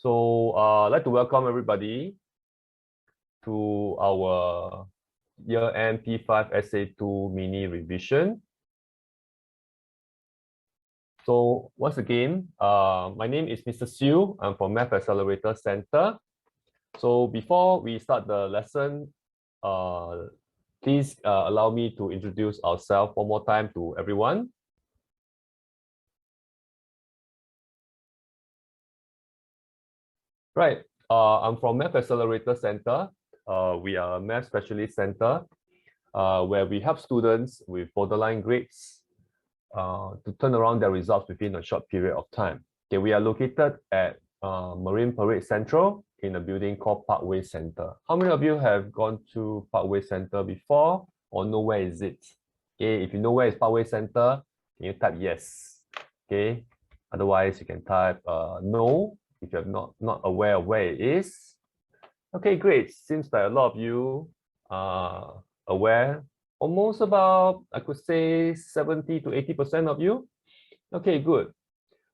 So I'd like to welcome everybody to our year-end P5 SA2 Mini Revision. So once again, my name is Mr. Psle. I'm from Math Accelerator Center. So before we start the lesson, please allow me to introduce ourselves one more time to everyone. Right, I'm from Math Accelerator Center. We are a math specialist center where we help students with borderline grades to turn around their results within a short period of time. Okay, we are located at Marine Parade Central in a building called Parkway Center. How many of you have gone to Parkway Center before or know where is it? Okay, if you know where is Parkway Center, can you type yes? Okay, otherwise you can type no if you're not aware of where it is. Okay, great. Seems like a lot of you are aware. Almost about, I could say 70 to 80% of you. Okay, good.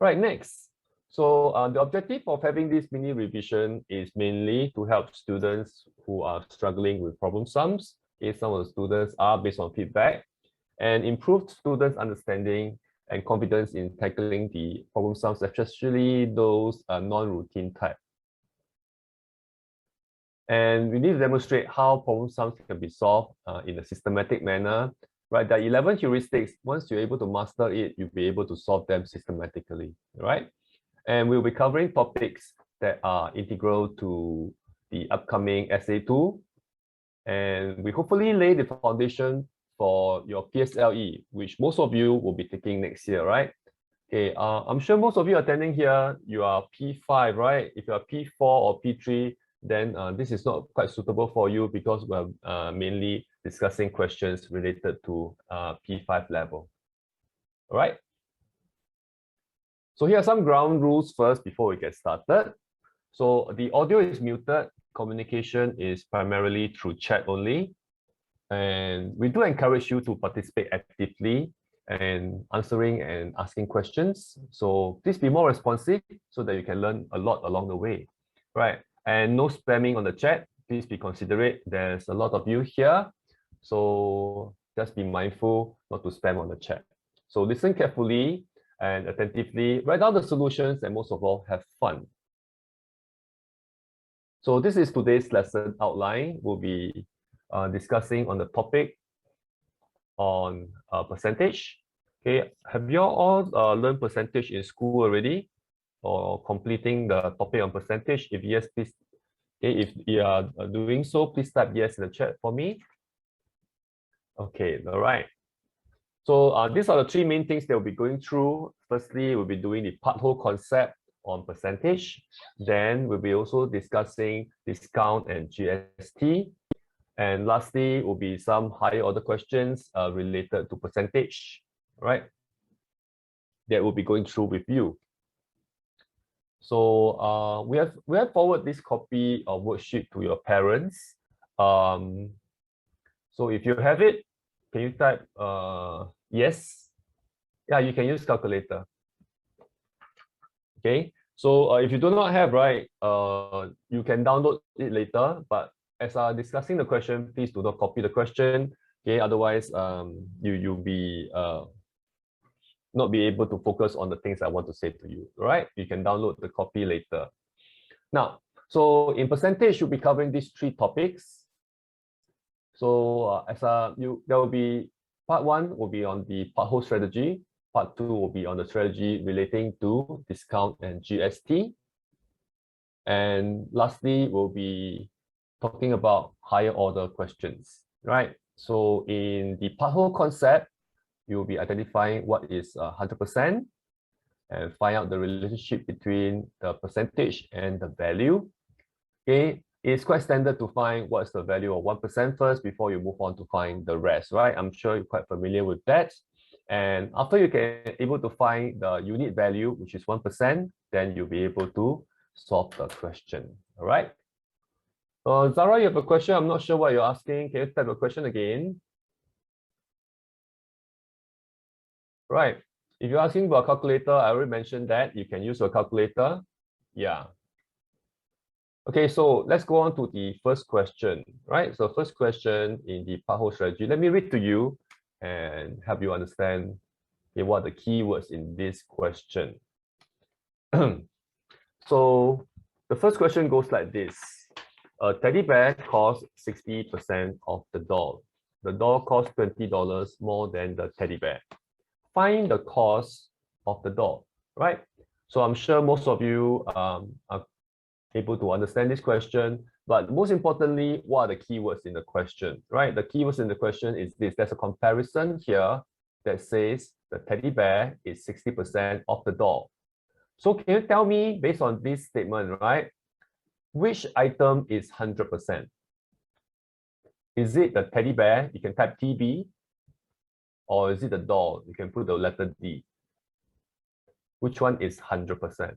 Right, next. So the objective of having this mini revision is mainly to help students who are struggling with problem sums. Okay, some of the students are based on feedback, and improve students' understanding and confidence in tackling the problem sums, especially those non-routine type. And we need to demonstrate how problem sums can be solved in a systematic manner. Right, there are 11 heuristics. Once you're able to master it, you'll be able to solve them systematically, right? And we'll be covering topics that are integral to the upcoming SA2. And we hopefully lay the foundation for your PSLE, which most of you will be taking next year, right? Okay, I'm sure most of you attending here, you are P5, right? If you are P4 or P3, then this is not quite suitable for you because we're mainly discussing questions related to P5 level. All right. So here are some ground rules first before we get started. So the audio is muted. Communication is primarily through chat only. And we do encourage you to participate actively and answering and asking questions. So please be more responsive so that you can learn a lot along the way, right? And no spamming on the chat. Please be considerate. There's a lot of you here. So just be mindful not to spam on the chat. So listen carefully and attentively, write down the solutions, and most of all, have fun. So this is today's lesson outline. We'll be discussing on the topic on percentage. Okay, have you all learned percentage in school already, or completing the topic on percentage? If yes, please. Okay, if you are doing so, please type yes in the chat for me. Okay, all right. So these are the three main things that we'll be going through. Firstly, we'll be doing the part whole concept on percentage. Then we'll be also discussing discount and GST. And lastly, will be some higher order questions related to percentage, right? That we'll be going through with you. So we have forwarded this copy of worksheet to your parents. So if you have it, can you type yes? Yeah, you can use calculator. Okay. So if you do not have, right, you can download it later. But as discussing the question, please do not copy the question. Okay, otherwise you'll be not be able to focus on the things I want to say to you. Right? You can download the copy later. Now, so in percentage, you'll be covering these three topics. So there will be part one will be on the part whole strategy. Part two will be on the strategy relating to discount and GST. And lastly, we'll be talking about higher order questions, right? So in the part whole concept, you'll be identifying what is 100% and find out the relationship between the percentage and the value. Okay, it's quite standard to find what's the value of 1% first before you move on to find the rest, right? I'm sure you're quite familiar with that. And after you get able to find the unit value, which is 1%, then you'll be able to solve the question. All right. Zara, you have a question. I'm not sure what you're asking. Can you type a question again? Right. If you're asking about a calculator, I already mentioned that you can use a calculator. Yeah. Okay, so let's go on to the first question, right? So first question in the part-hole strategy. Let me read to you and help you understand what are the keywords in this question. So the first question goes like this. A teddy bear costs 60% of the doll. The doll costs $20 more than the teddy bear. Find the cost of the doll, right? So I'm sure most of you are able to understand this question, but most importantly, what are the keywords in the question, right? The keywords in the question is this. There's a comparison here that says the teddy bear is 60% of the doll. So can you tell me, based on this statement, right, which item is 100%? Is it the teddy bear? You can type TB. Or is it the doll? You can put the letter D. Which one is 100%?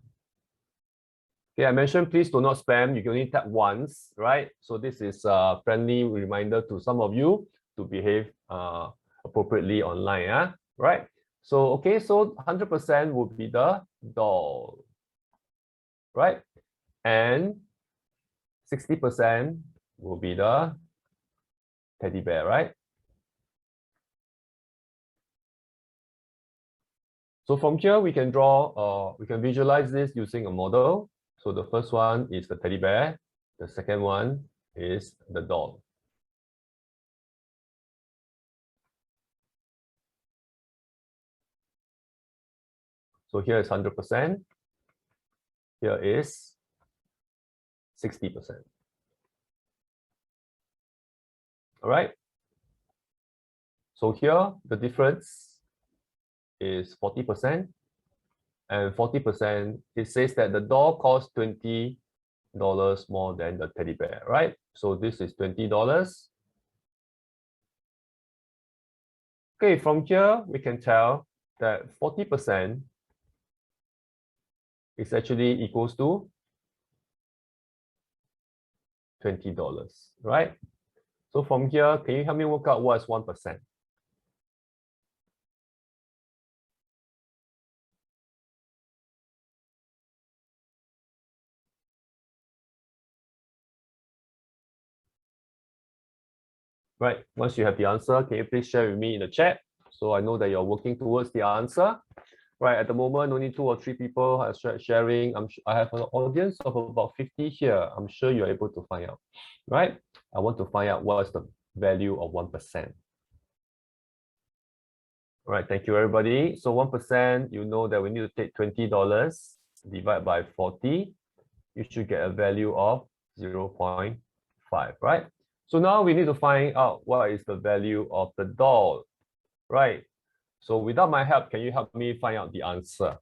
Okay, I mentioned please do not spam. You can only tap once, right? So this is a friendly reminder to some of you to behave appropriately online, right? So, okay, so 100% would be the doll, right? And 60% will be the teddy bear, right? So from here, we can draw, we can visualize this using a model. So the first one is the teddy bear. The second one is the doll. So here is 100%. Here is 60%. All right. So here, the difference is 40%. And 40%, it says that the doll costs $20 more than the teddy bear, right? So this is $20. Okay, from here, we can tell that 40% is actually equals to $20, right? So from here, can you help me work out what is 1%? Right, once you have the answer, can you please share with me in the chat so I know that you're working towards the answer? Right, at the moment, only 2 or 3 people are sharing. I have an audience of about 50 here. I'm sure you're able to find out, right? I want to find out what's the value of 1%. All right, thank you, everybody. So 1%, you know that we need to take $20, divide by 40. You should get a value of 0.5, right? So now we need to find out what is the value of the doll, right? So without my help, can you help me find out the answer?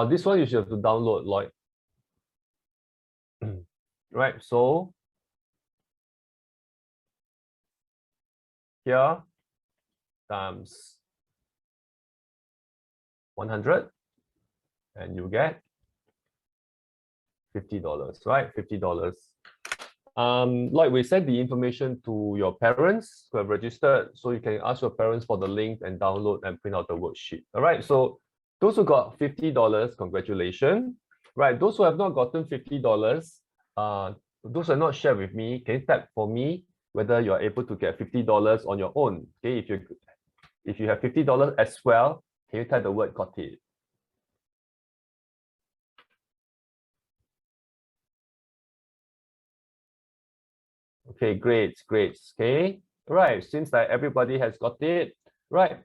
This one you should have to download, Lloyd. Right, so here times 100 and you get $50, right? $50. Like we sent the information to your parents who have registered, so you can ask your parents for the link and download and print out the worksheet. All right, so those who got $50, congratulations. Right, those who have not gotten $50, those are not shared with me. Can you type for me whether you're able to get $50 on your own? Okay, if you have $50 as well, can you type the word got it? Okay, great. Okay, right. Seems like everybody has got it, right?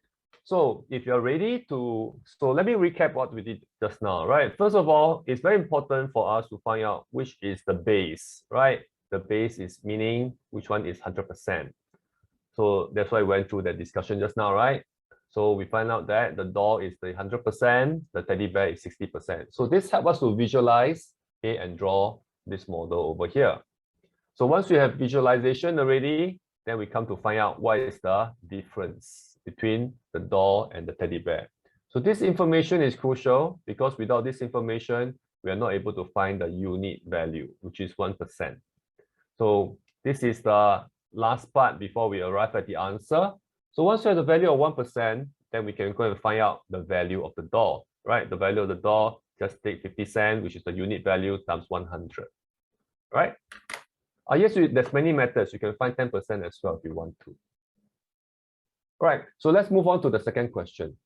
So if you're ready to, so let me recap what we did just now, right? First of all, it's very important for us to find out which is the base, right? The base is meaning which one is 100%. So that's why we went through that discussion just now, right? So we find out that the doll is the 100%, the teddy bear is 60%. So this helps us to visualize, okay, and draw this model over here. So once we have visualization already, then we come to find out what is the difference between the doll and the teddy bear. So this information is crucial because without this information, we are not able to find the unit value, which is 1%. So this is the last part before we arrive at the answer. So once you have the value of 1%, then we can go and find out the value of the door, right? The value of the door, just take 50 cents, which is the unit value, times 100, right? Yes, there's many methods. You can find 10% as well if you want to. Right, so let's move on to the second question.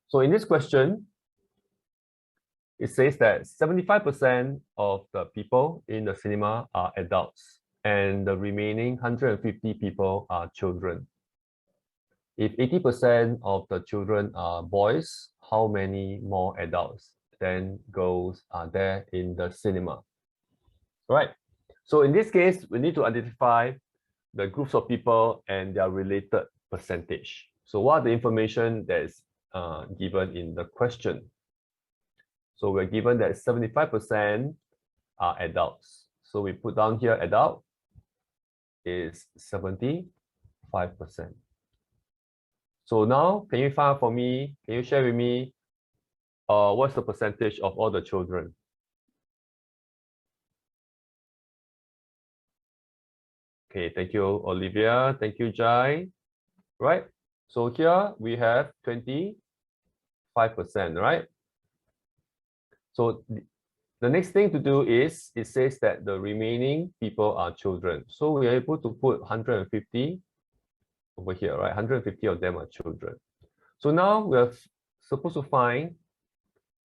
So in this question, it says that 75% of the people in the cinema are adults, and the remaining 150 people are children. If 80% of the children are boys, how many more adults than girls are there in the cinema? Right. So in this case, we need to identify the groups of people and their related percentage. So what are the information that is given in the question? So we're given that 75% are adults. So we put down here adult is 75%. So now, can you find out for me, can you share with me what's the percentage of all the children? Okay, thank you, Olivia. Thank you, Jai. Right? So here we have 25%, right? So the next thing to do is, it says that the remaining people are children. So we are able to put 150 over here, right? 150 of them are children. So now we're supposed to find,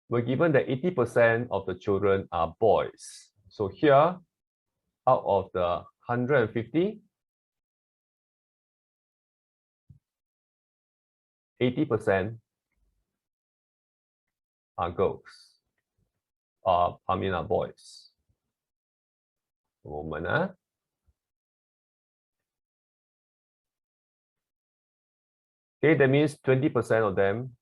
we're given that 80% of the children are boys. So here, out of the 150, 80% are girls. Are boys. A moment. Okay, that means 20% of them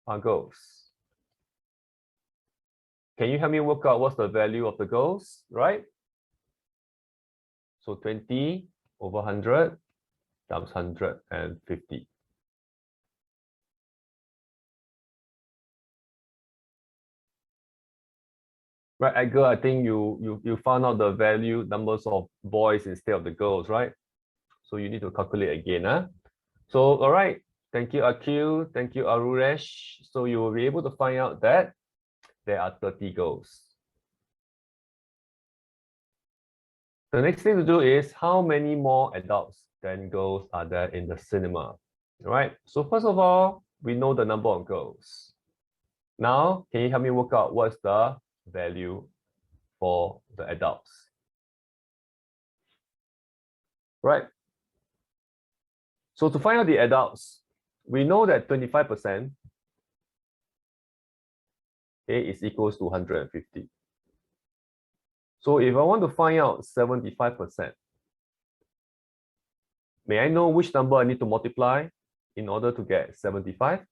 are girls. Can you help me work out what's the value of the girls, right? So 20 over 100 times 150. Right, Edgar, I think you found out the value numbers of boys instead of the girls, right? So you need to calculate again. Huh? So, all right. Thank you, Akil. Thank you, Aruresh. So you will be able to find out that there are 30 girls. The next thing to do is, how many more adults than girls are there in the cinema? All right. So first of all, we know the number of girls. Now, can you help me work out what's the value for the adults? Right. So to find out the adults, we know that 25% is equals to 150. So if I want to find out 75%, may I know which number I need to multiply in order to get 75?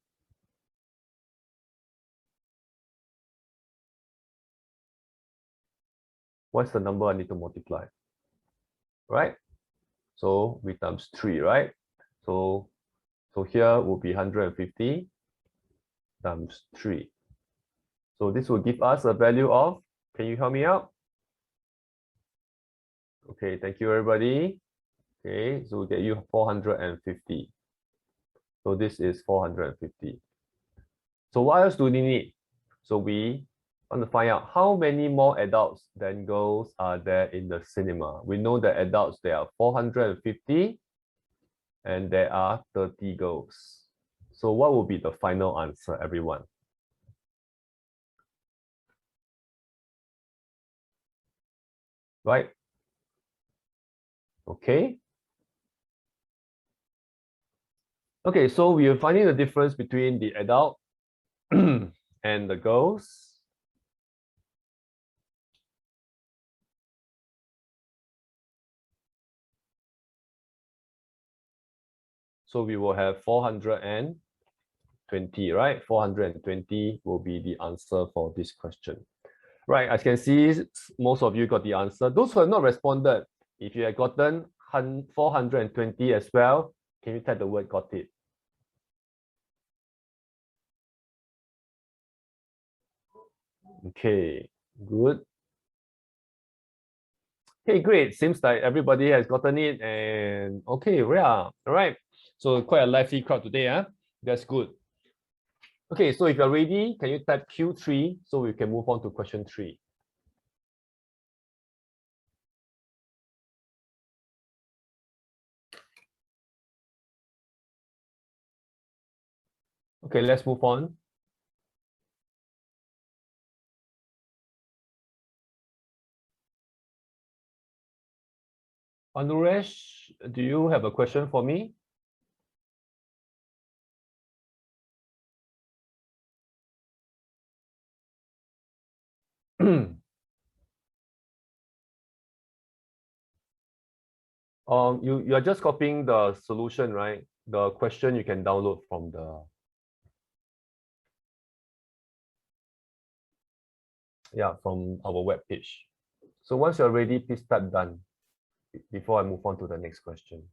What's the number I need to multiply? Right? So we times 3, right? So here will be 150 times 3. So this will give us a value of, can you help me out? Okay, thank you everybody. Okay, so we'll get you 450. So this is 450. So what else do we need? So we want to find out how many more adults than girls are there in the cinema. We know that adults, there are 450 and there are 30 girls. So what will be the final answer, everyone? Right? Okay. Okay, so we are finding the difference between the adult and the girls. So we will have 420, right? 420 will be the answer for this question. Right, as you can see, most of you got the answer. Those who have not responded, if you have gotten 420 as well, can you type the word got it? Okay, good. Okay, great. Seems like everybody has gotten it. And okay, yeah. All right. So quite a lively crowd today, huh? That's good. Okay, so if you're ready, can you type Q3 so we can move on to question 3? Okay, let's move on. Anuresh, do you have a question for me? You are just copying the solution, right? The question you can download from the from our web page. So once you're ready, please type done before I move on to the next question.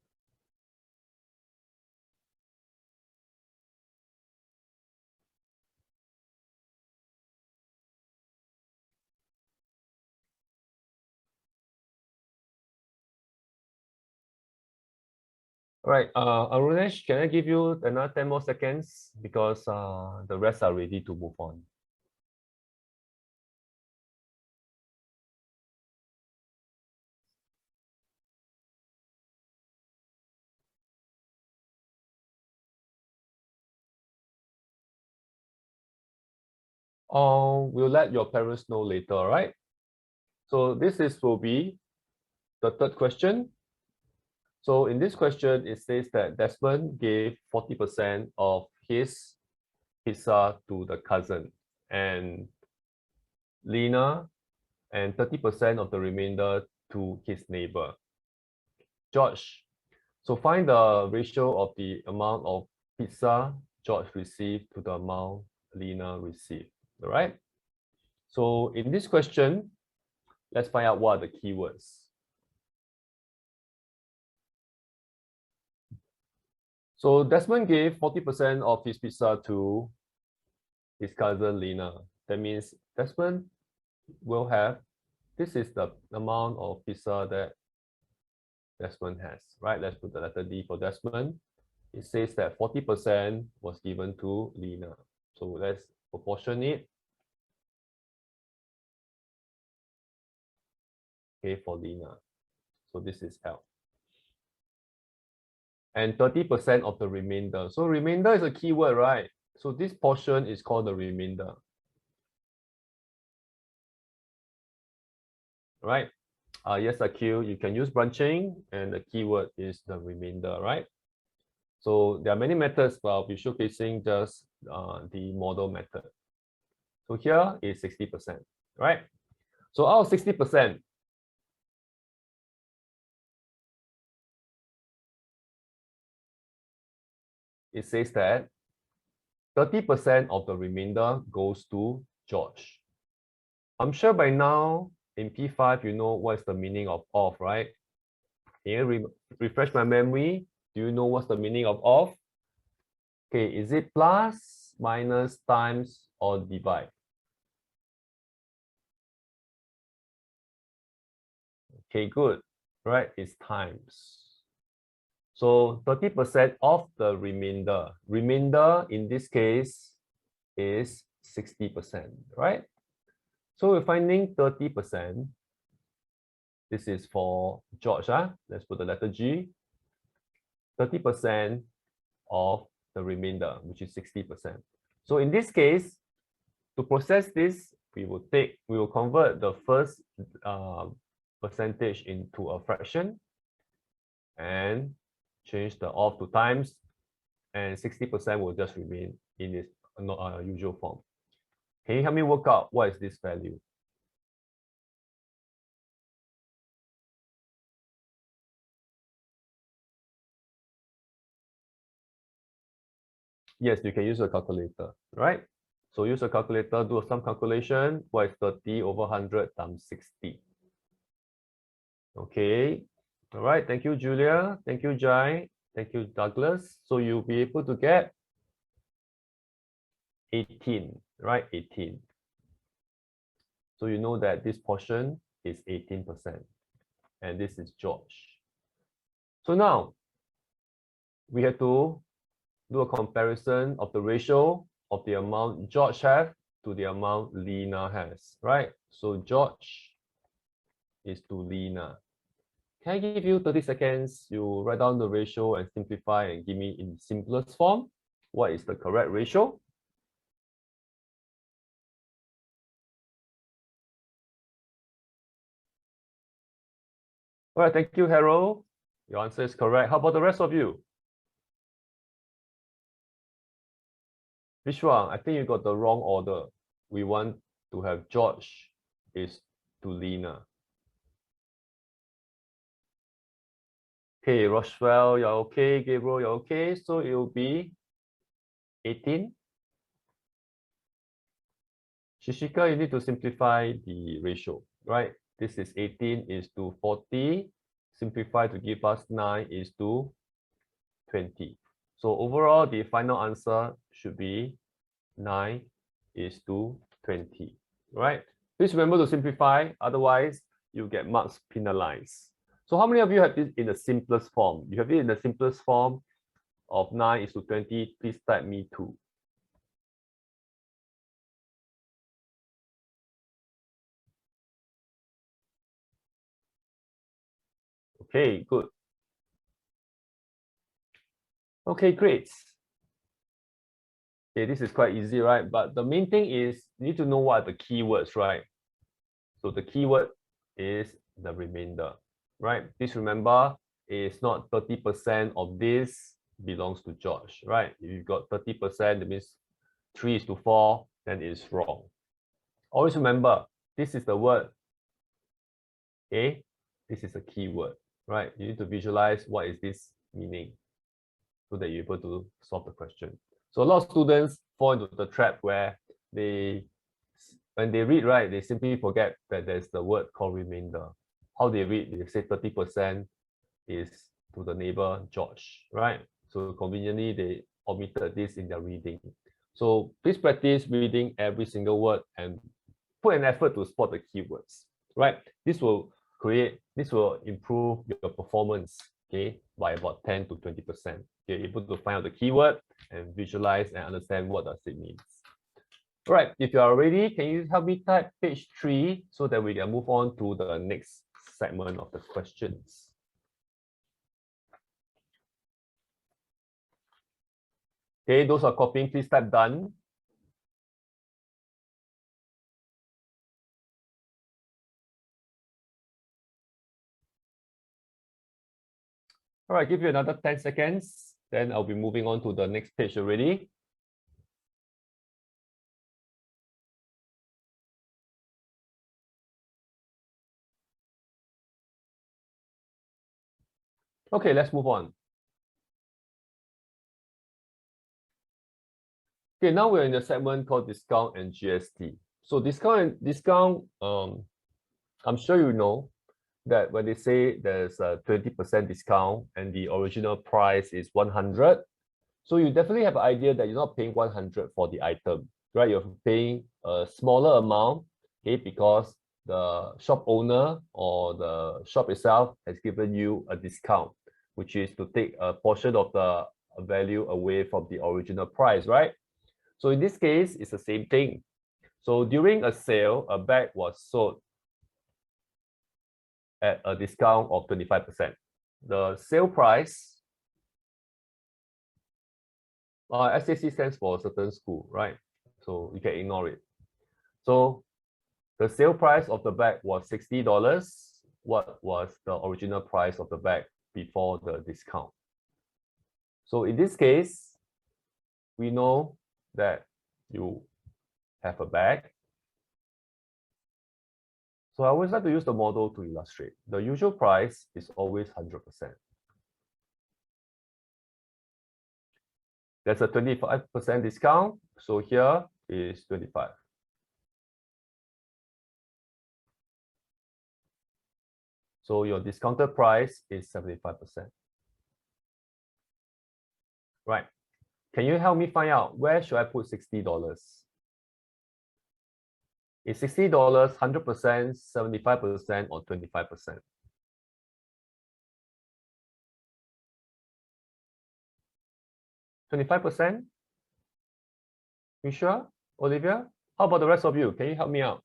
All right, Arunesh, can I give you another 10 more seconds because the rest are ready to move on. We'll let your parents know later, all right? So this will be the third question. So in this question, it says that Desmond gave 40% of his pizza to the cousin and Lena and 30% of the remainder to his neighbor. George, so find the ratio of the amount of pizza George received to the amount Lena received, all right? So in this question, let's find out what are the keywords. So Desmond gave 40% of his pizza to his cousin Lena. That means Desmond will have, this is the amount of pizza that Desmond has, right? Let's put the letter D for Desmond. It says that 40% was given to Lena. So let's proportion it. Okay, for Lena. So this is L. And 30% of the remainder. So remainder is a keyword, right? So this portion is called the remainder. Right? Yes, Akil, you can use branching and the keyword is the remainder, right? So there are many methods, but I'll be showcasing just the model method. So here is 60%, right? So out of 60%, it says that 30% of the remainder goes to George. I'm sure by now in P5, you know what's the meaning of off, right? Can you refresh my memory? Do you know what's the meaning of off? Okay, is it plus, minus, times, or divide? Okay, good, right? It's times. So 30% of the remainder. Remainder in this case is 60%, right? So we're finding 30%. This is for George. Let's put the letter G. 30% of the remainder, which is 60%. So in this case, to process this, we will convert the first percentage into a fraction and change the off to times, and 60% will just remain in its usual form. Can you help me work out what is this value? Yes, you can use a calculator, right? So use a calculator, do some calculation. What is 30 over 100 times 60? Okay. All right. Thank you, Julia. Thank you, Jai. Thank you, Douglas. So you'll be able to get 18, right? 18. So you know that this portion is 18%. and this is George. So now we have to do a comparison of the ratio of the amount George has to the amount Lena has, right? So George is to Lena. Can I give you 30 seconds? You write down the ratio and simplify and give me in simplest form. What is the correct ratio? All right, thank you, Harold. Your answer is correct. How about the rest of you? Vishwa, I think you got the wrong order. We want to have George is to Lena. Okay, Rochelle, you're okay. Gabriel, you're okay. So it will be 18. Shishika, you need to simplify the ratio, right? This is 18 is to 40. Simplify to give us 9 is to 20. So overall, the final answer should be 9 is to 20, right? Please remember to simplify, otherwise you get marks penalized. So how many of you have this in the simplest form? You have it in the simplest form of 9 is to 20. Please type me 2. Okay, good. Okay, great. Okay, this is quite easy, right? But the main thing is you need to know what are the keywords, right? So the keyword is the remainder, right? Please remember, it's not 30% of this belongs to George, right? If you've got 30%, that means 3 is to 4, then it's wrong. Always remember, this is the word, okay? This is a keyword, right? You need to visualize what is this meaning so that you're able to solve the question. So a lot of students fall into the trap where when they read, right, they simply forget that there's the word called remainder. How they read, they say 30% is to the neighbor George, right? So conveniently, they omitted this in their reading. So please practice reading every single word and put an effort to spot the keywords, right? This will improve your performance, okay, by about 10 to 20%. You're able to find out the keyword and visualize and understand what does it mean. All right, if you are ready, can you help me type page 3 so that we can move on to the next segment of the questions? Okay, those are copying, please type done. All right, give you another 10 seconds, then I'll be moving on to the next page already. Okay, let's move on. Okay, now we're in the segment called discount and GST. So discount, I'm sure you know that when they say there's a 20% discount and the original price is 100, so you definitely have an idea that you're not paying 100 for the item, right? You're paying a smaller amount, okay, because the shop owner or the shop itself has given you a discount, which is to take a portion of the value away from the original price, right? So in this case, it's the same thing. So during a sale, a bag was sold at a discount of 25%. The sale price, SAC stands for a certain school, right? So you can ignore it. So the sale price of the bag was $60. What was the original price of the bag before the discount? So in this case, we know that you have a bag. So I always like to use the model to illustrate. The usual price is always 100%. There's a 25% discount. So here is 25. So your discounted price is 75%. Right. Can you help me find out where should I put $60? Is $60 100%, 75%, or 25%? 25%? You sure, Olivia? How about the rest of you? Can you help me out?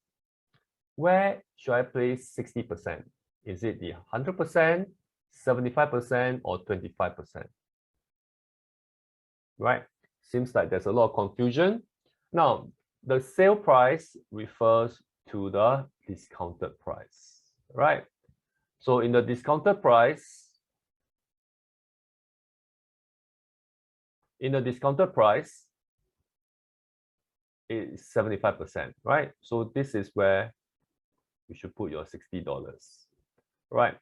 Where should I place 60%? Is it the 100%, 75%, or 25%? Right? Seems like there's a lot of confusion. Now, the sale price refers to the discounted price, right? So in the discounted price, it's 75%, right? So this is where you should put your $60, right?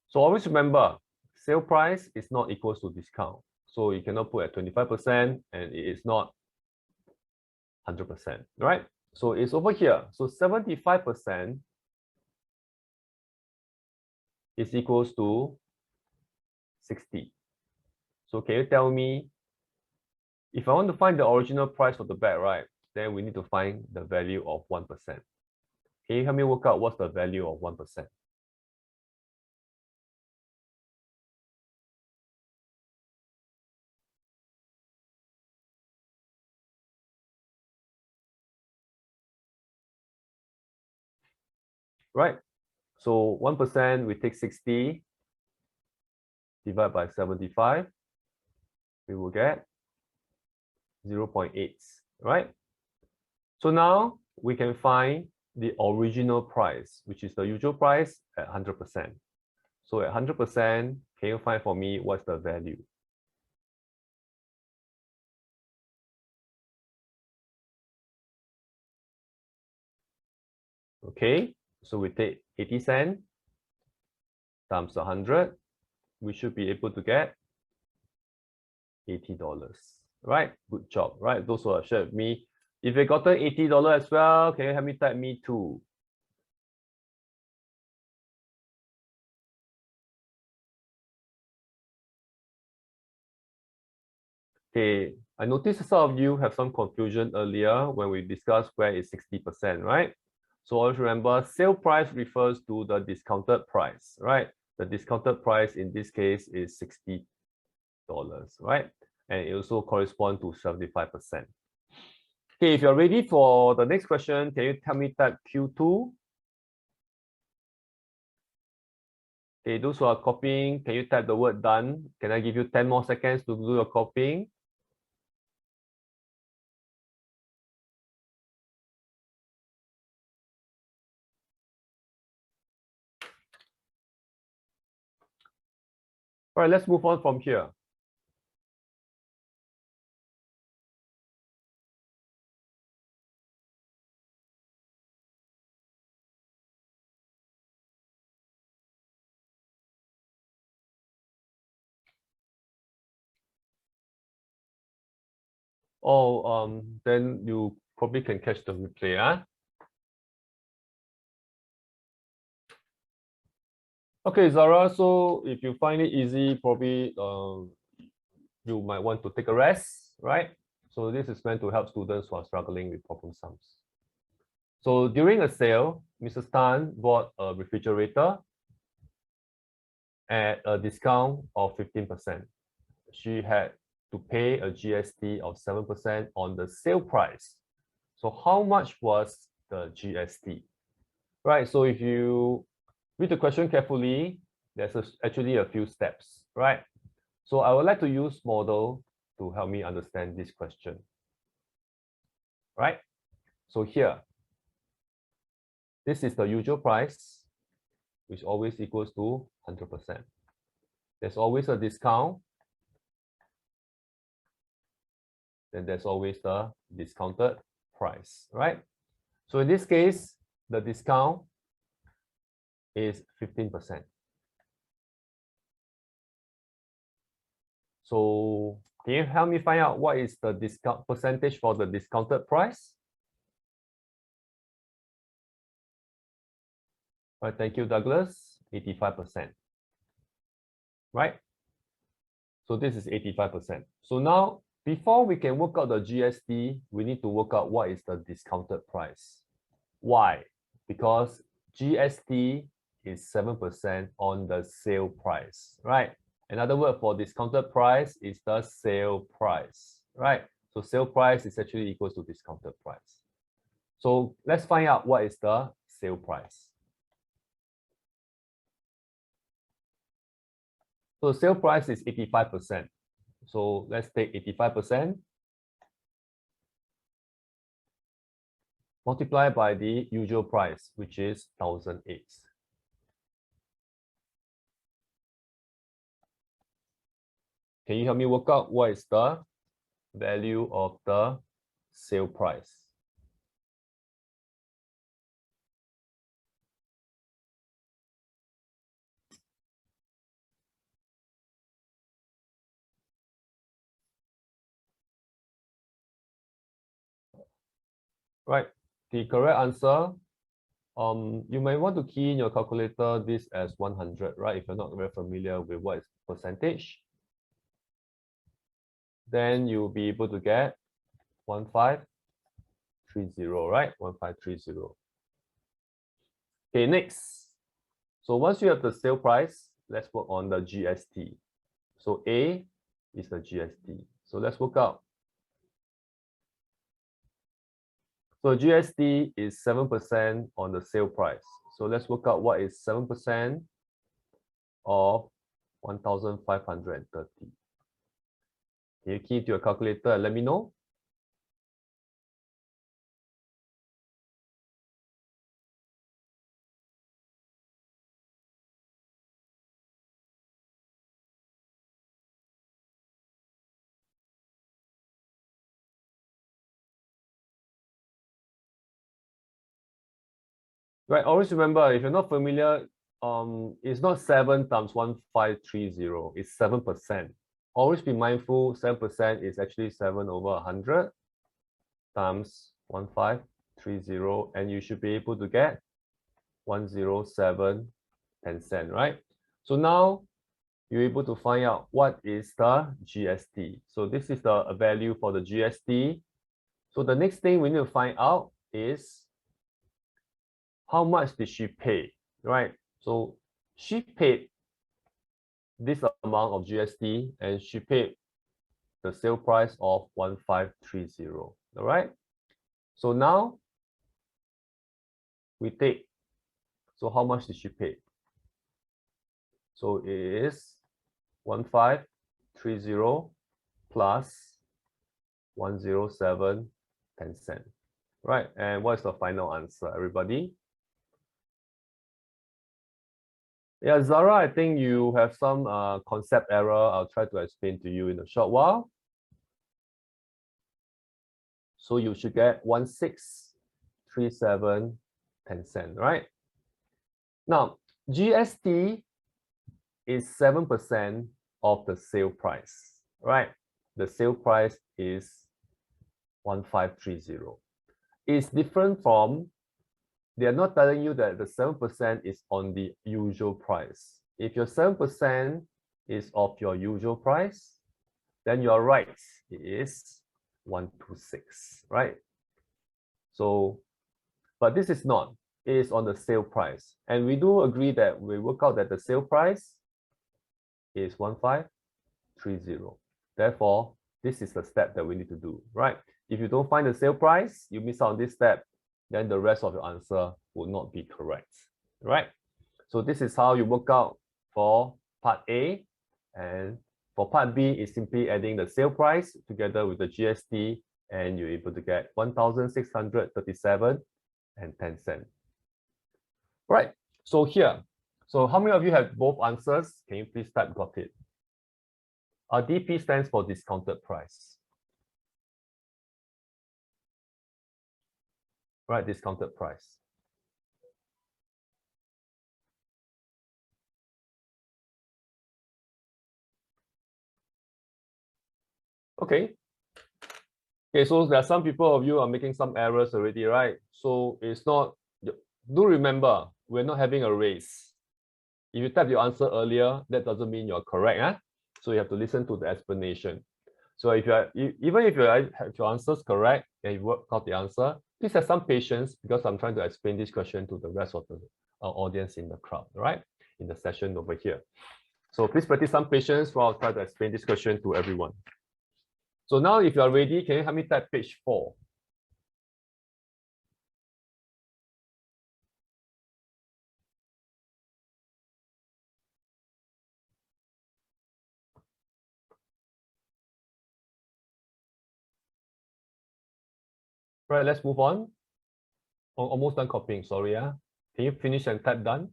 So always remember, sale price is not equals to discount. So you cannot put at 25% and it is not 100%, right? So it's over here. So 75% is equals to 60. So can you tell me, if I want to find the original price of the bag, right, then we need to find the value of 1%. Can you help me work out what's the value of 1%? Right? So 1%, we take 60, divide by 75, we will get 0.8, right? So now we can find the original price, which is the usual price at 100%. So at 100%, can you find for me what's the value? Okay, so we take 80 cents times 100, we should be able to get $80, right? Good job, right? Those who have shared with me. If you got $80 as well, can you help me type me too? Okay, I noticed some of you have some confusion earlier when we discussed where is 60%, right? So always remember, sale price refers to the discounted price, right? The discounted price in this case is $60, right? And it also corresponds to 75%. Okay, if you're ready for the next question, can you tell me type Q2? Okay, those who are copying, can you type the word done? Can I give you 10 more seconds to do your copying? All right, let's move on from here. Oh, then you probably can catch the replay, huh? Okay, Zara, so if you find it easy, probably you might want to take a rest, right? So this is meant to help students who are struggling with problem sums. So during a sale, Mrs. Tan bought a refrigerator at a discount of 15%. She had to pay a GST of 7% on the sale price. So how much was the GST? Right, so if you read the question carefully, there's actually a few steps, right? So I would like to use model to help me understand this question, right? So here, this is the usual price, which always equals to 100%. There's always a discount. Then there's always the discounted price, right? So in this case, the discount is 15%. So can you help me find out what is the discount percentage for the discounted price? All right, thank you, Douglas. 85%. Right? So this is 85%. So now, before we can work out the GST, we need to work out what is the discounted price. Why? Because GST is 7% on the sale price, right? Another word for discounted price is the sale price, right? So sale price is actually equals to discounted price. So let's find out what is the sale price. So sale price is 85%. So let's take 85%. Multiply by the usual price, which is 1,008. Can you help me work out what is the value of the sale price? Right, the correct answer, you may want to key in your calculator this as 100, right? If you're not very familiar with what is percentage, then you'll be able to get 1530, right? 1530. Okay, next. So once you have the sale price, let's work on the GST. So A is the GST. So let's work out. So GST is 7% on the sale price. So let's work out what is 7% of 1,530. Can you key into your calculator and let me know? Right, always remember, if you're not familiar, it's not 7 times 1530, it's 7%. Always be mindful, 7% is actually 7 over 100 times 1530, and you should be able to get 107.10, right? So now you're able to find out what is the GST. So this is the value for the GST. So the next thing we need to find out is how much did she pay, right? So she paid this amount of GST and she paid the sale price of 1530, all right? So now we take, so how much did she pay? So it is 1530 plus 107.10, right? And what's the final answer, everybody? Yeah, Zara, I think you have some concept error. I'll try to explain to you in a short while. So you should get 1637.10, right? Now, GST is 7% of the sale price, right? The sale price is 1530. It's different from, they are not telling you that the 7% is on the usual price. If your 7% is of your usual price, then you are right. It is 126, right? So, but this is not. It is on the sale price. And we do agree that we work out that the sale price is 1530. Therefore, this is the step that we need to do, right? If you don't find the sale price, you miss out on this step, then the rest of your answer would not be correct, right? So this is how you work out for part A, and for part B is simply adding the sale price together with the GST, and you're able to get 1,637.10. Right, so here, so how many of you have both answers? Can you please type got it? DP stands for discounted price. Right, discounted price. Okay. Okay, so there are some people of you are making some errors already, right? So it's not, do remember, we're not having a race. If you type your answer earlier, that doesn't mean you're correct, huh? So you have to listen to the explanation. So if you are, even if you have your answers correct and you work out the answer, please have some patience because I'm trying to explain this question to the rest of the audience in the crowd, right? In the session over here. So please practice some patience while I try to explain this question to everyone. So now if you are ready, can you help me type page 4? Right, let's move on. Almost done copying, sorry. Can you finish and type done?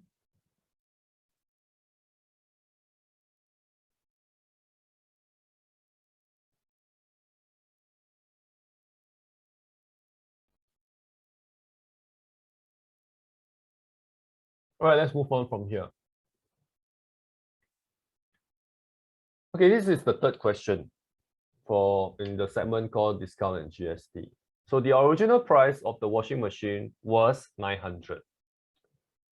All right, let's move on from here. Okay, this is the third question in the segment called discount and GST. So the original price of the washing machine was 900.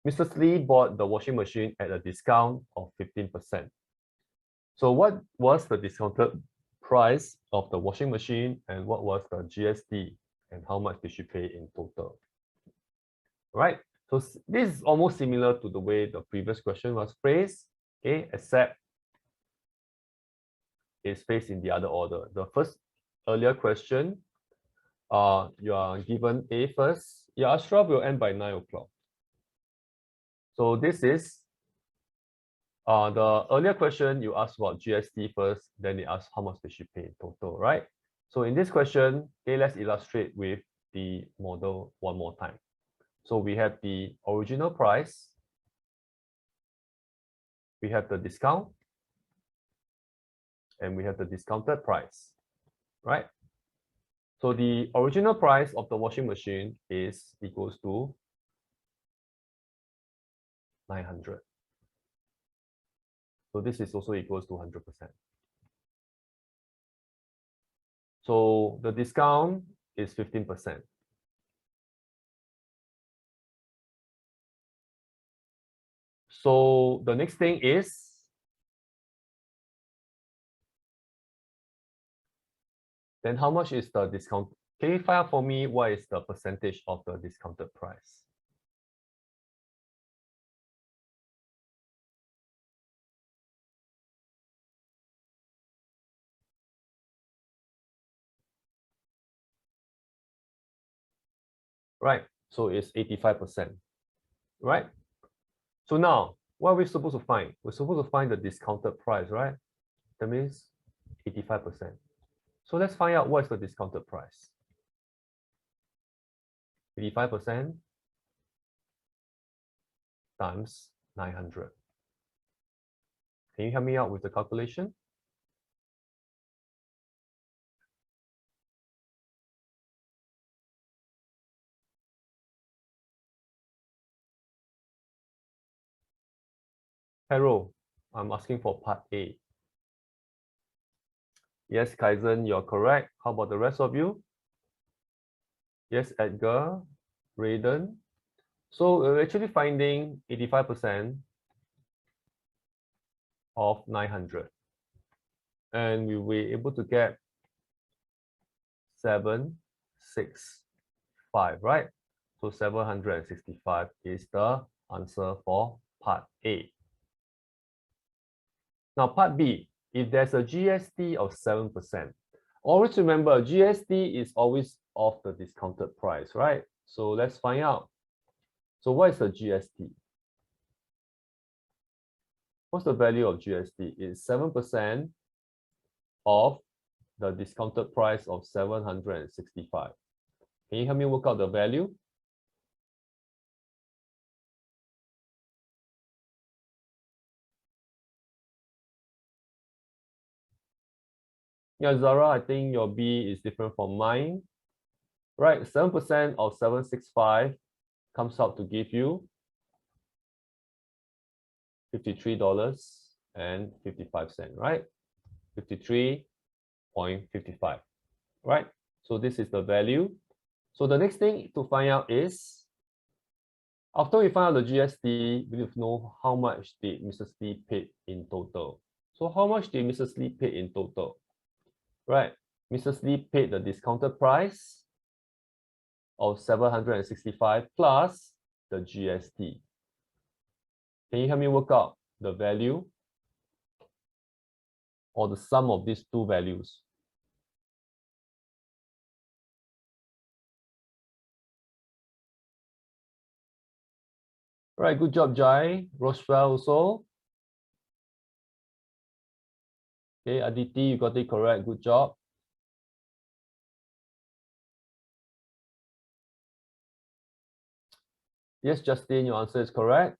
Mr. Psle bought the washing machine at a discount of 15%. So what was the discounted price of the washing machine and what was the GST and how much did she pay in total? Right? So this is almost similar to the way the previous question was phrased, okay, except it's phrased in the other order. The first earlier question, you are given A first. Yeah, Ashraf will end by 9 o'clock. So this is the earlier question, you asked about GST first, then you asked how much did she pay in total, right? So in this question, okay, let's illustrate with the model one more time. So we have the original price, we have the discount, and we have the discounted price, right? So the original price of the washing machine is equals to 900. So this is also equals to 100%. So the discount is 15%. So the next thing is then how much is the discount? Can you find out for me what is the percentage of the discounted price? Right, so it's 85%, right? So now, what are we supposed to find? We're supposed to find the discounted price, right? That means 85%. So let's find out what's the discounted price. 85% times 900. Can you help me out with the calculation? Harold, I'm asking for part A. Yes, Kaizen, you're correct. How about the rest of you? Yes, Edgar, Raiden. So we're actually finding 85% of 900. And we were able to get 765, right? So 765 is the answer for part A. Now part B, if there's a GST of 7%, always remember GST is always off the discounted price, right? So let's find out. So what is the GST? What's the value of GST? It's 7% of the discounted price of 765. Can you help me work out the value? Yeah, Zara, I think your B is different from mine. Right, 7% of 765 comes out to give you $53.55, right? 53.55, right? So this is the value. So the next thing to find out is, after we find out the GST, we need to know how much did Mrs. Lee paid in total. So how much did Mrs. Lee pay in total? Right, Mrs. Lee paid the discounted price of 765 plus the GST. Can you help me work out the value? or the sum of these two values? Right, good job, Jai. Rochelle also. Okay, Aditi, you got it correct. Good job. Yes, Justin, your answer is correct.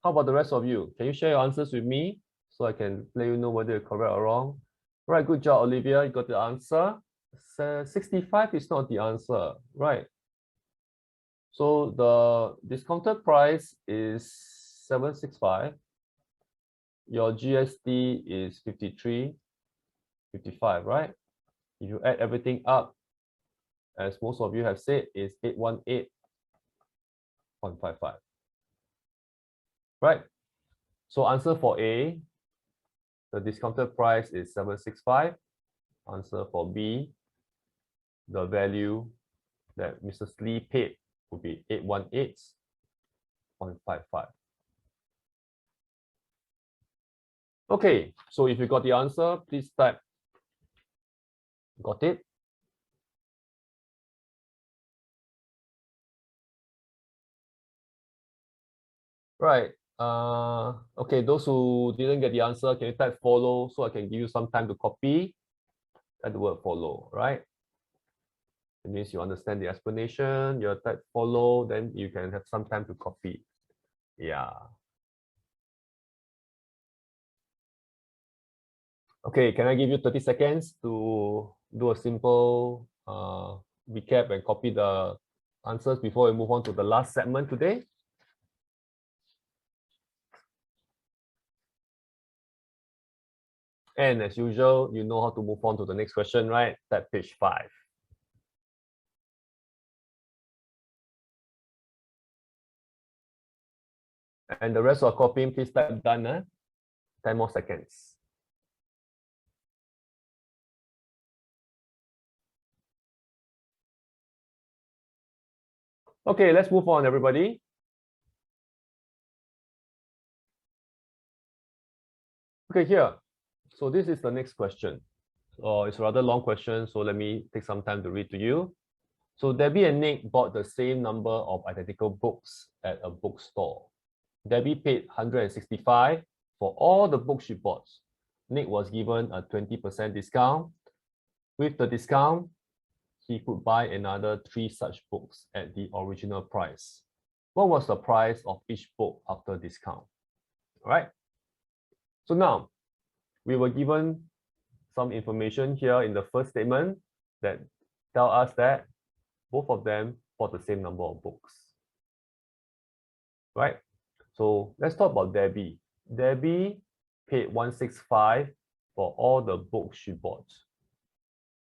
How about the rest of you? Can you share your answers with me so I can let you know whether you're correct or wrong? Right, good job, Olivia. You got the answer. 65 is not the answer, right? So the discounted price is 765. Your GST is 53, 55, right? If you add everything up, as most of you have said, is 818.55. Right? So answer for A, the discounted price is 765. Answer for B, the value that Mr. Lee paid would be 818.55. Okay, so if you got the answer, please type got it. Right. Okay, those who didn't get the answer, can you type follow so I can give you some time to copy? Type the word follow, right? It means you understand the explanation, you type follow, then you can have some time to copy. Yeah. Okay, can I give you 30 seconds to do a simple recap and copy the answers before we move on to the last segment today? And as usual, you know how to move on to the next question, right? Type page 5. And the rest of copying, please type done. 10 more seconds. Okay, let's move on, everybody. Okay, here. So this is the next question. It's a rather long question, so let me take some time to read to you. So Debbie and Nick bought the same number of identical books at a bookstore. Debbie paid 165 for all the books she bought. Nick was given a 20% discount. With the discount, he could buy another 3 such books at the original price. What was the price of each book after discount? All right. So now, we were given some information here in the first statement that tell us that both of them bought the same number of books. Right? So let's talk about Debbie. Debbie paid 165 for all the books she bought.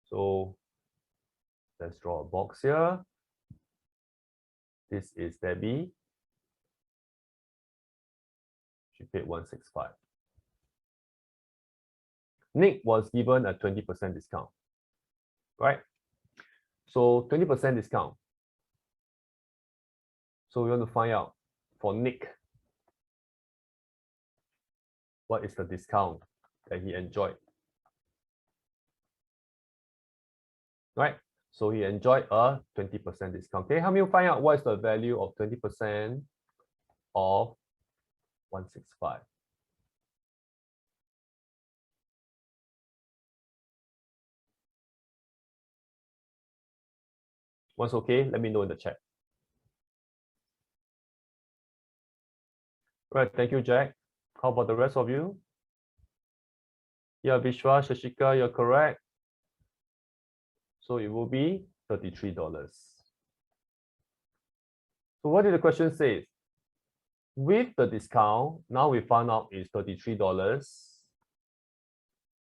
So let's draw a box here. This is Debbie. She paid 165. Nick was given a 20% discount, right? So 20% discount. So we want to find out for Nick, what is the discount that he enjoyed? Right? So he enjoyed a 20% discount. Okay, help me find out what is the value of 20% of 165. Once okay, let me know in the chat. Right, thank you, Jack. How about the rest of you? Yeah, Vishwa, Shashika, you're correct. So it will be $33. So what did the question say? With the discount, now we found out is $33.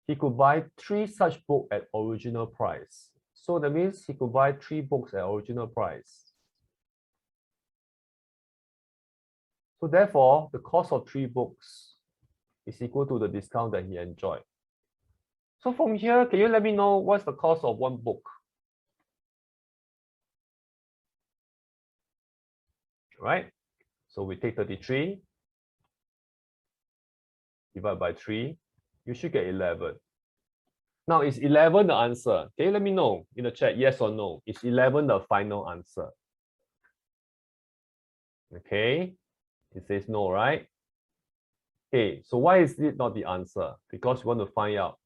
He could buy 3 such books at original price. So that means he could buy 3 books at original price. So therefore, the cost of 3 books is equal to the discount that he enjoyed. So from here, can you let me know what's the cost of 1 book? Right? So we take 33, divide by 3. You should get 11. Now, is 11 the answer? Can you let me know in the chat, yes or no? Is 11 the final answer? Okay, it says no, right? Okay, so why is it not the answer? Because we want to find out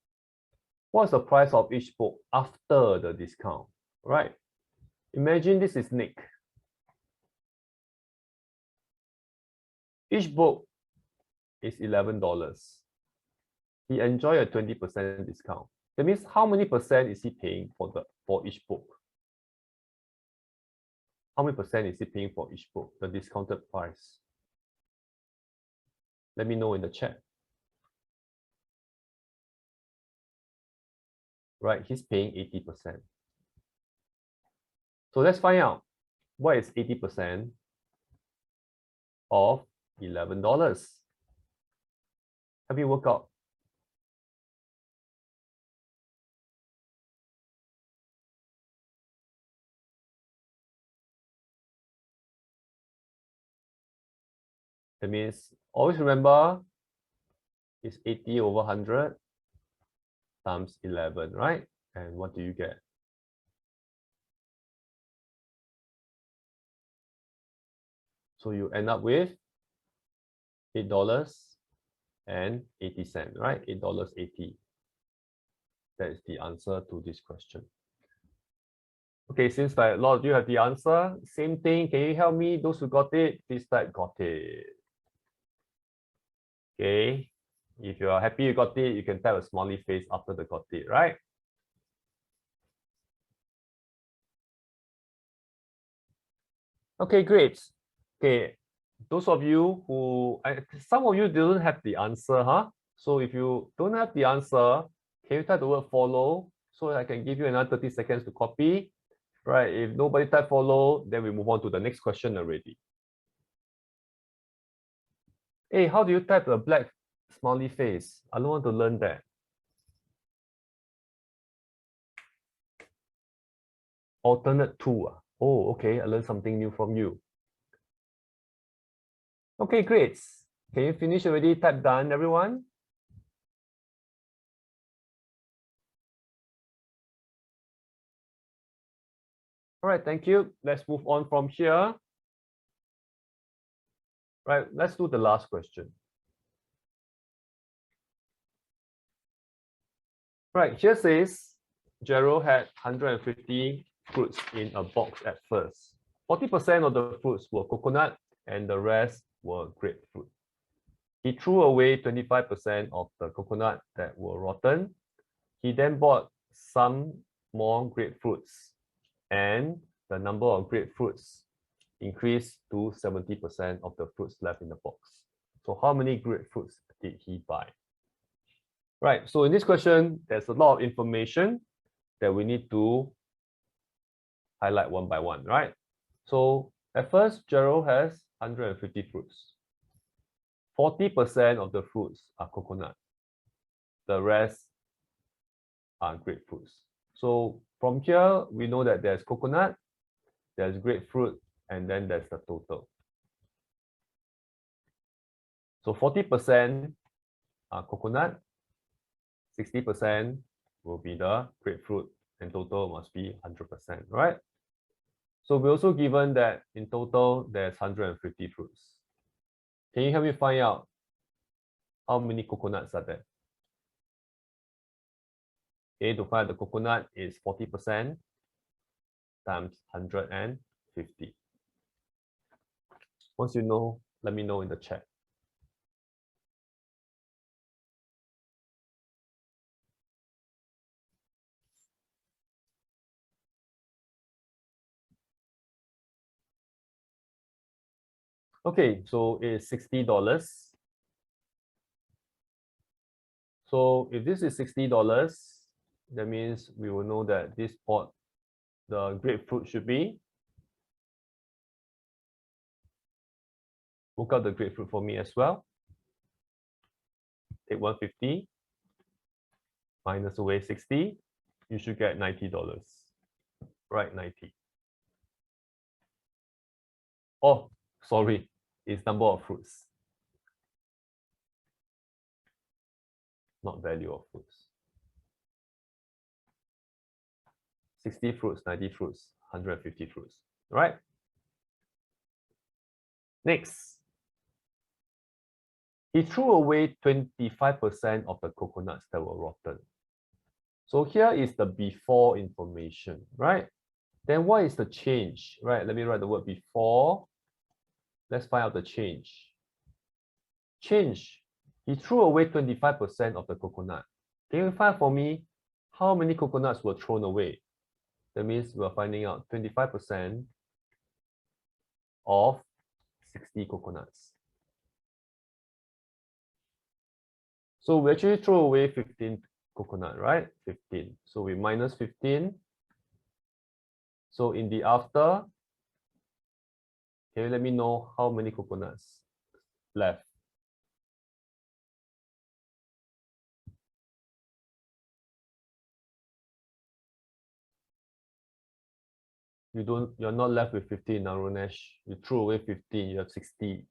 what's the price of each book after the discount, right? Imagine this is Nick. Each book is $11. He enjoy a 20% discount. That means how many percent is he paying for each book? How many percent is he paying for each book, the discounted price? Let me know in the chat. Right, he's paying 80%. So let's find out what is 80% of $11. Have you worked out? That means always remember it's 80 over 100 times 11, right? And what do you get? So you end up with $8.80, right? $8.80. That is the answer to this question. Okay, since like a lot of you have the answer, same thing. Can you help me? Those who got it, please type got it. Okay. If you are happy you got it, you can type a smiley face after the got it, right? Okay, great. Okay, those of you who, some of you didn't have the answer, huh? So if you don't have the answer, can you type the word follow so I can give you another 30 seconds to copy? Right, if nobody type follow, then we move on to the next question already. Hey, how do you type a black smiley face? I don't want to learn that. Alternate two. Oh, okay, I learned something new from you. Okay, great. Can you finish already? Type done, everyone. All right, thank you. Let's move on from here. Right, let's do the last question. Right, here says Gerald had 150 fruits in a box at first. 40% of the fruits were coconut and the rest were grapefruit. He threw away 25% of the coconut that were rotten. He then bought some more grapefruits and the number of grapefruits increased to 70% of the fruits left in the box. So how many grapefruits did he buy? Right, so in this question, there's a lot of information that we need to highlight one by one, right? So at first, Gerald has 150 fruits. 40% of the fruits are coconut. The rest are grapefruits. So from here, we know that there's coconut, there's grapefruit, and then there's the total. So 40% are coconut, 60% will be the grapefruit, and total must be 100%, right? So we're also given that in total, there's 150 fruits. Can you help me find out how many coconuts are there? Okay, to find the coconut is 40% times 150. Once you know, let me know in the chat. Okay, so it's $60. So if this is $60, that means we will know that this pot, the grapefruit should be. Work out the grapefruit for me as well. Take 150, minus away 60, you should get $90. Right, 90. Oh, sorry, it's number of fruits. not value of fruits. 60 fruits, 90 fruits, 150 fruits, right? Next, he threw away 25% of the coconuts that were rotten. So here is the before information, right? Then what is the change, right? Let me write the word before. Let's find out the change. Change, he threw away 25% of the coconut. Can you find for me how many coconuts were thrown away? That means we're finding out 25% of 60 coconuts. So we actually throw away 15 coconut, right? 15. So we minus 15. So in the after, can you let me know how many coconuts left? You're not left with 15, Narunesh. You threw away 15, you have 60.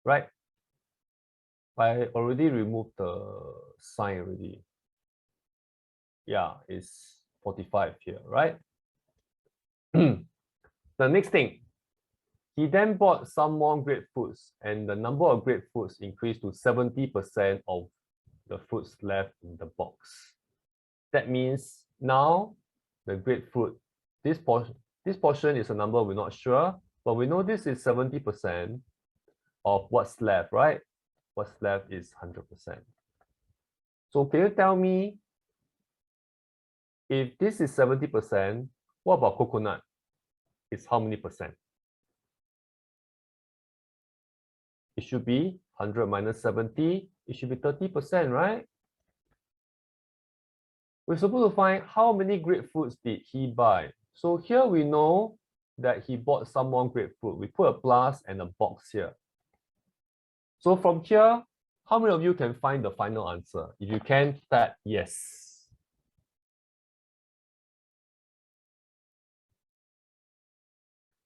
Right? I already removed the sign already. Yeah, it's 45 here, right? The next thing, he then bought some more grapefruits, and the number of grapefruits increased to 70% of the fruits left in the box. That means now the grapefruit, this portion is a number we're not sure, but we know this is 70% of what's left, right? What's left is 100%. So can you tell me, if this is 70%, what about coconut? It's how many percent? It should be 100 minus 70. It should be 30%, right? We're supposed to find how many grapefruits did he buy. So here we know that he bought some more grapefruit. We put a plus and a box here. So from here, how many of you can find the final answer? If you can, type yes.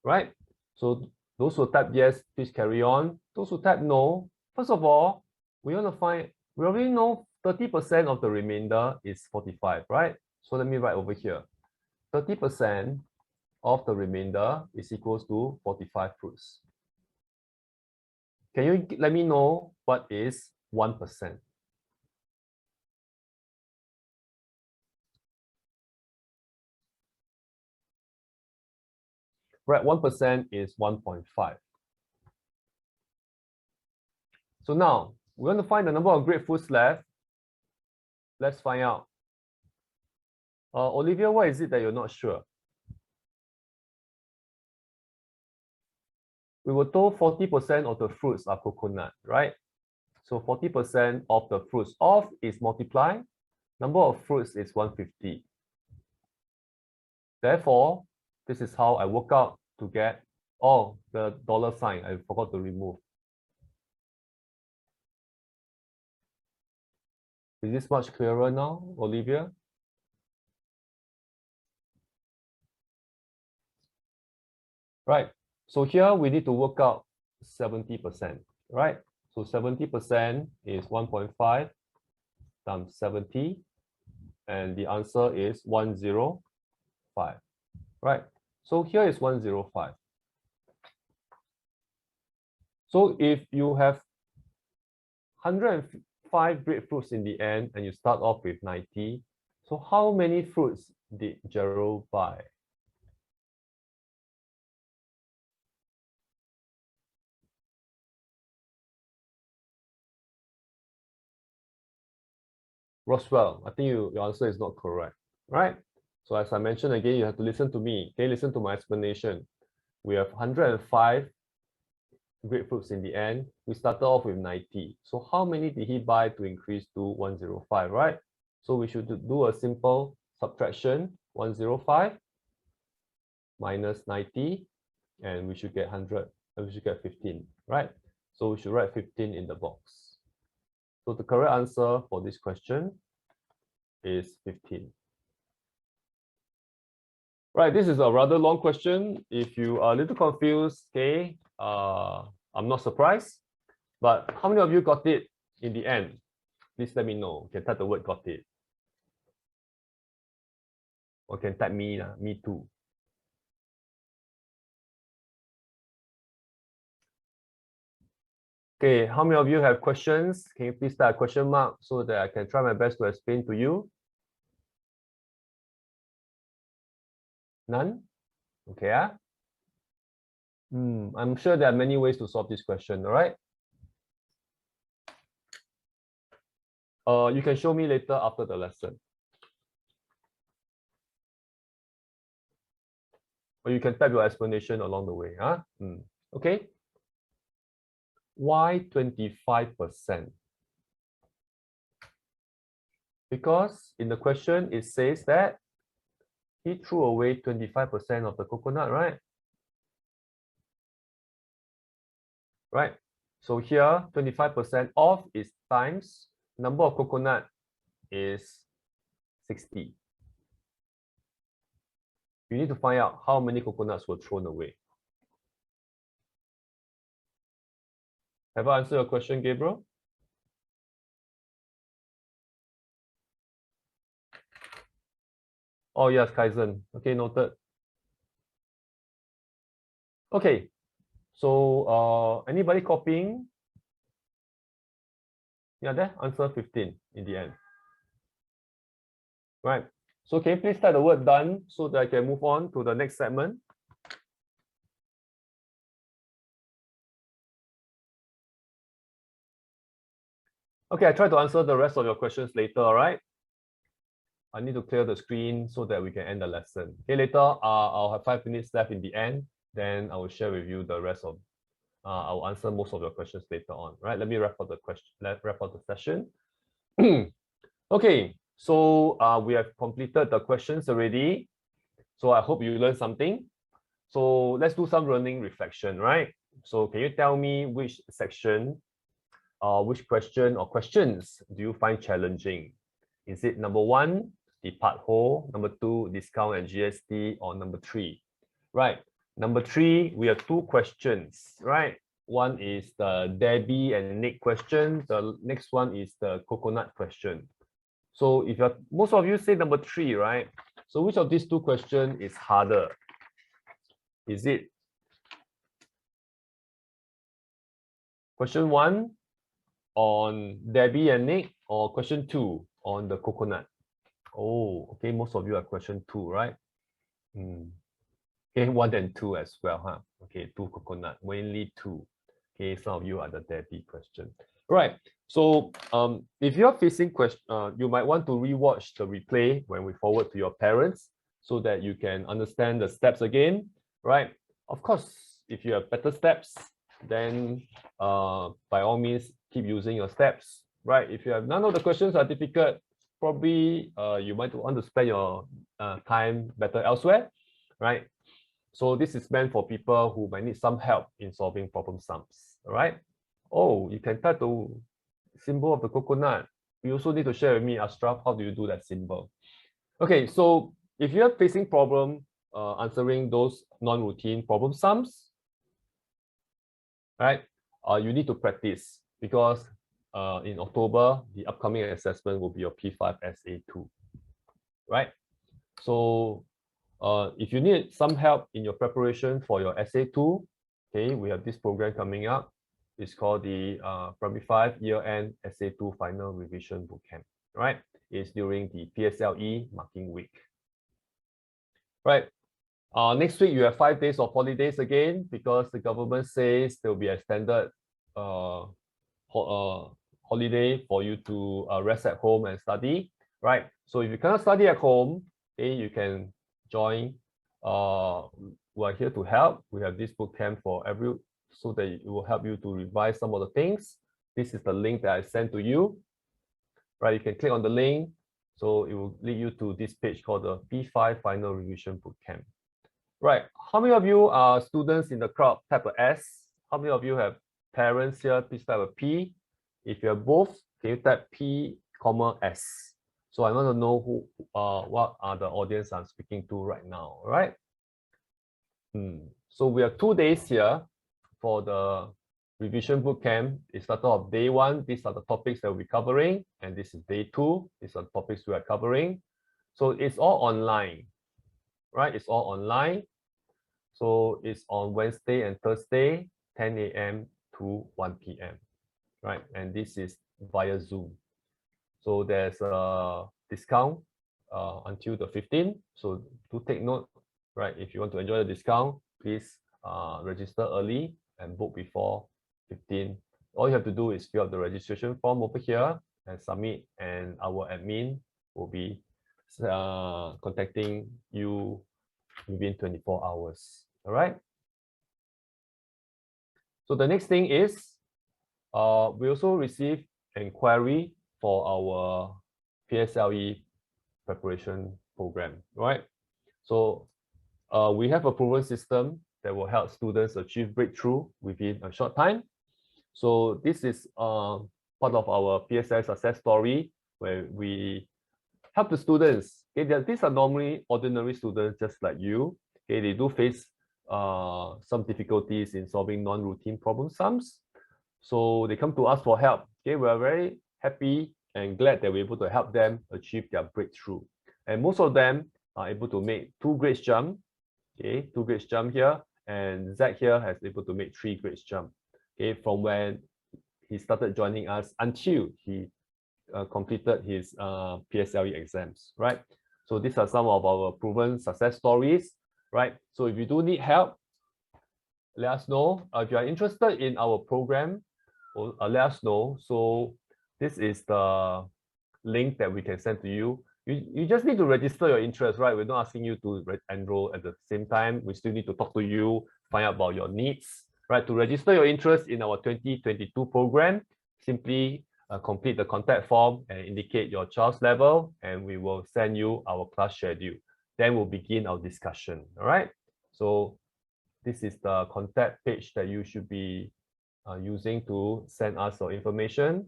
Right? So those who type yes, please carry on. Those who type no, first of all, we already know 30% of the remainder is 45, right? So let me write over here. 30% of the remainder is equals to 45 fruits. Can you let me know what is 1%? Right, 1% is 1.5. So now we're going to find the number of grapefruits left. Let's find out. Olivia, what is it that you're not sure? We were told 40% of the fruits are coconut, right? So 40% of the fruits of is multiply. Number of fruits is 150. Therefore, this is how I work out to get, oh, the dollar sign, I forgot to remove. Is this much clearer now, Olivia? Right. So here we need to work out 70%, right? So 70% is 1.5 times 70, and the answer is 105, right? So here is 105. So if you have 105 grapefruits in the end and you start off with 90, so how many fruits did Gerald buy? Roswell, I think your answer is not correct, right? So as I mentioned again, you have to listen to me. Okay, listen to my explanation. We have 105 grapefruits in the end. We started off with 90. So how many did he buy to increase to 105, right? So we should do a simple subtraction, 105 minus 90, and we should get 100, and we should get 15, right? So we should write 15 in the box. So the correct answer for this question is 15. Right, this is a rather long question. If you are a little confused, okay, I'm not surprised. But how many of you got it in the end? Please let me know. You can type the word got it. Or can type me, me too. Okay, how many of you have questions? Can you please type a question mark so that I can try my best to explain to you? None? Okay. I'm sure there are many ways to solve this question, all right? You can show me later after the lesson. Or you can type your explanation along the way. Okay. Why 25%? Because in the question, it says that he threw away 25% of the coconut, right? Right. So here, 25% off is times number of coconut is 60. You need to find out how many coconuts were thrown away. Have I answered your question, Gabriel? Oh, yes, Kaizen. Okay, noted. Okay, so anybody copying? Yeah, there, answer 15 in the end. Right. So can you please type the word done so that I can move on to the next segment? Okay, I try to answer the rest of your questions later, all right? I need to clear the screen so that we can end the lesson. Okay, later I'll have 5 minutes left in the end. Then I will share with you the rest of, I'll answer most of your questions later on, right? Let me wrap up the question, wrap up the session. Okay, so we have completed the questions already. So I hope you learned something. So let's do some learning reflection, right? So can you tell me which section, which question or questions do you find challenging? Is it number 1, the part whole, number 2, discount and GST, or number 3? Right. Number 3, we have 2 questions, right? One is the Debbie and Nick question. The next one is the coconut question. So if you're, most of you say number 3, right? So which of these 2 questions is harder? Is it question 1 on Debbie and Nick, or question 2 on the coconut? Oh, okay, most of you are question 2, right? Okay, 1 and 2 as well, huh? Okay, 2 coconut, mainly 2. Okay, some of you are the Debbie question. Right. So if you're facing question, you might want to rewatch the replay when we forward to your parents so that you can understand the steps again, right? Of course, if you have better steps, then by all means, keep using your steps, right? If you have none of the questions are difficult, probably you might want to spend your time better elsewhere, right? So this is meant for people who might need some help in solving problem sums, all right? Oh, you can type the symbol of the coconut. You also need to share with me, Ashraf, how do you do that symbol? Okay, so if you're facing problem answering those non-routine problem sums, right, you need to practice because in October, the upcoming assessment will be your P5 SA2, right? So if you need some help in your preparation for your SA2, okay, we have this program coming up. It's called the Primary 5 Year-End SA2 Final Revision Bootcamp, right? It's during the PSLE marking week. Right. Next week, you have 5 days of holidays again because the government says there will be extended holiday for you to rest at home and study, right? So if you cannot study at home, okay, you can join. We're here to help. We have this bootcamp for so that it will help you to revise some of the things. This is the link that I sent to you, right? You can click on the link. So it will lead you to this page called the P5 Final Revision Bootcamp. Right. How many of you are students in the crowd? Type a S. How many of you have parents here? Please type a P. If you have both, can you type P, S? So I want to know who, what are the audience I'm speaking to right now, right? So we have 2 days here for the revision bootcamp. It started off day 1. These are the topics that we're covering, and this is day 2. These are the topics we are covering. So it's all online, right? It's all online. So it's on Wednesday and Thursday, 10 a.m. to 1 p.m. right? And this is via Zoom. So there's a discount until the 15th. So do take note, right? If you want to enjoy the discount, please register early and book before 15. All you have to do is fill out the registration form over here and submit, and our admin will be contacting you within 24 hours. All right. So the next thing is we also receive Enquiry for our Psle preparation program, right? So we have a proven system that will help students achieve breakthrough within a short time. So this is part of our PSL success story, where we help the students. Okay, these are normally ordinary students just like you. Okay, they do face some difficulties in solving non-routine problem sums. So they come to us for help. Okay, we are very happy and glad that we're able to help them achieve their breakthrough. And most of them are able to make 2 grades jump. Okay, 2 grades jump here, and Zach here has able to make 3 grades jump. Okay, from when he started joining us until he completed his PSLE exams, right? So these are some of our proven success stories, right? So if you do need help, let us know. If you are interested in our program, let us know. So this is the link that we can send to you. You just need to register your interest, right? We're not asking you to enroll at the same time. We still need to talk to you, find out about your needs, right? To register your interest in our 2022 program, simply complete the contact form and indicate your child's level, and we will send you our class schedule. Then we'll begin our discussion, all right? So this is the contact page that you should be using to send us your information.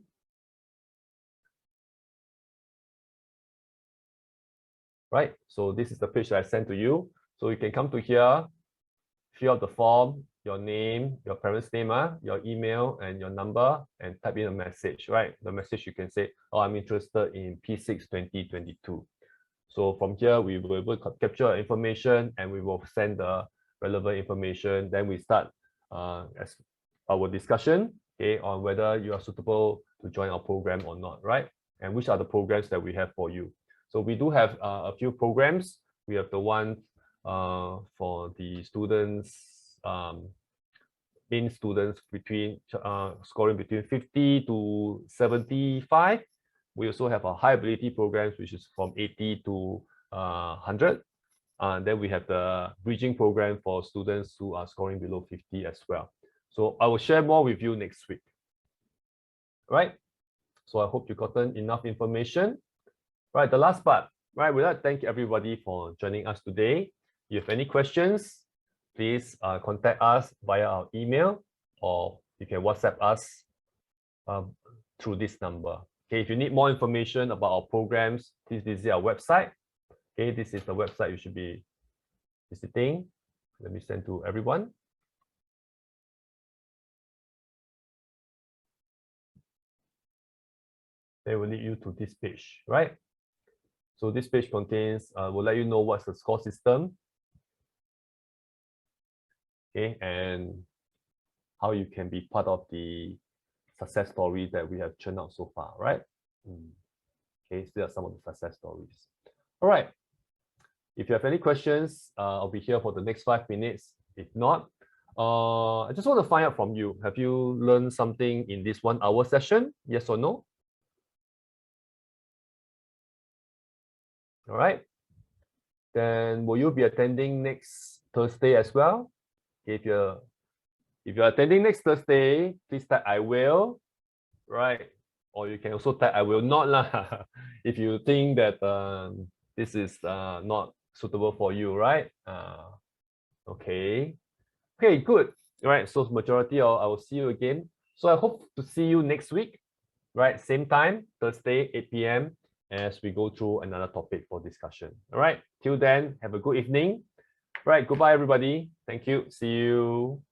Right, so this is the page that I sent to you. So you can come to here, fill out the form, your name, your parents' name, your email, and your number, and type in a message, right? The message you can say, oh, I'm interested in P6 2022. So from here, we will be able to capture information, and we will send the relevant information. Then we start as our discussion, okay, on whether you are suitable to join our program or not, right? And which are the programs that we have for you. So we do have a few programs. We have the one for the students, in students between scoring between 50 to 75. We also have a high ability programs, which is from 80 to 100. And then we have the bridging program for students who are scoring below 50 as well. So I will share more with you next week. Right? So I hope you've gotten enough information. Right, the last part, right, we'd like to thank everybody for joining us today. If you have any questions, please contact us via our email, or you can WhatsApp us through this number. Okay, if you need more information about our programs, please visit our website. Okay, this is the website you should be visiting. Let me send to everyone. They will lead you to this page, right? So this page contains, will let you know what's the score system, okay, and how you can be part of the success story that we have churned out so far, right? Okay, so these are some of the success stories. All right. If you have any questions, I'll be here for the next 5 minutes. If not, I just want to find out from you. Have you learned something in this 1 hour session? Yes or no? All right. Then will you be attending next Thursday as well? If you're attending next Thursday, please type I will, right? Or you can also type I will not lah. If you think that this is not suitable for you, right? Okay, good. All right, so majority, I will see you again. So I hope to see you next week, right? Same time, Thursday, 8 p.m. as we go through another topic for discussion. All right, till then, have a good evening. Right, goodbye, everybody. Thank you. See you.